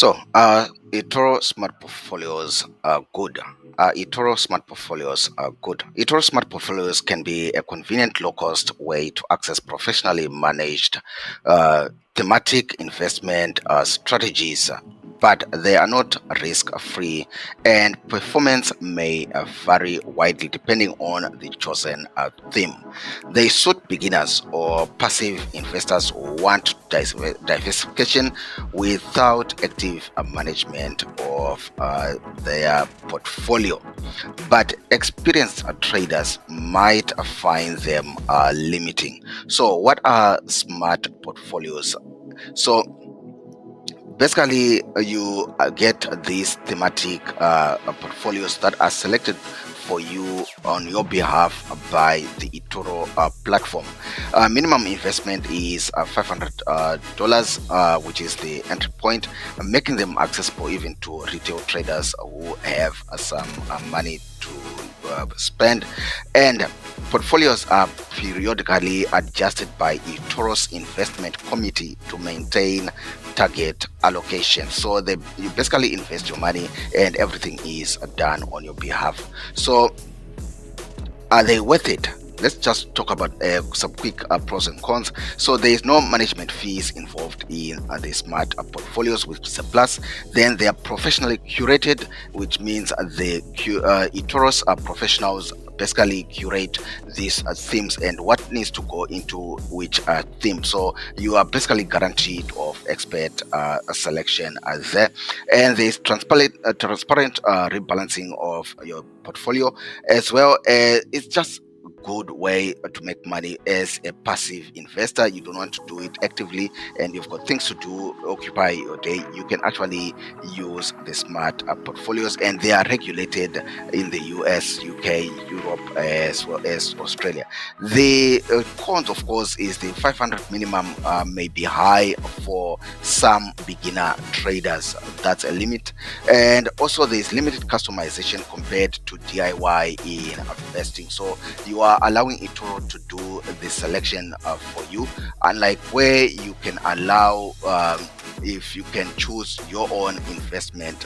Etoro Smart Portfolios are good. Etoro Smart Portfolios are good. Etoro Smart Portfolios can be a convenient, low-cost way to access professionally managed thematic investment strategies, but they are not risk-free, and performance may vary widely depending on the chosen theme. They suit beginners or passive investors who want diversification without active management of their portfolio. But experienced traders might find them limiting. So, what are smart portfolios? So, basically, you get these thematic portfolios that are selected for you on your behalf by the Etoro platform. Minimum investment is $500, which is the entry point, making them accessible even to retail traders who have some money to spend. And portfolios are periodically adjusted by Etoro's investment committee to maintain target allocation. So you basically invest your money and everything is done on your behalf. So are they worth it? Let's just talk about some quick pros and cons. So there is no management fees involved in the smart portfolios, which is a plus. Then they are professionally curated, which means the Etoros professionals basically curate these themes and what needs to go into which theme. So you are basically guaranteed of expert selection there. And there's transparent rebalancing of your portfolio, as well as it's just good way to make money as a passive investor. You don't want to do it actively and you've got things to do, occupy your day. You can actually use the smart portfolios, and they are regulated in the US, UK, Europe, as well as Australia. The cons, of course, is the 500 minimum may be high for some beginner traders. That's a limit. And also there's limited customization compared to DIY in investing. So you are allowing Etoro to do the selection for you, unlike where you can allow if you can choose your own investment.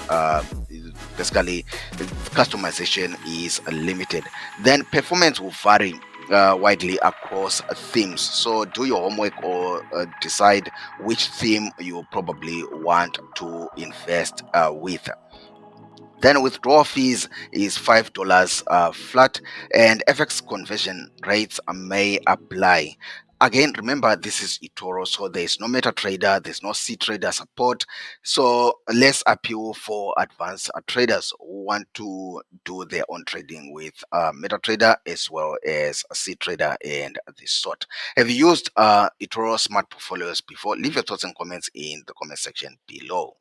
Basically, the customization is limited. Then performance will vary widely across themes. So do your homework or decide which theme you probably want to invest with. Then withdrawal fees is $5 flat, and FX conversion rates may apply. Again, remember this is Etoro, so there's no MetaTrader, there's no C-Trader support, so less appeal for advanced traders who want to do their own trading with MetaTrader as well as C-Trader and this sort. Have you used Etoro Smart Portfolios before? Leave your thoughts and comments in the comment section below.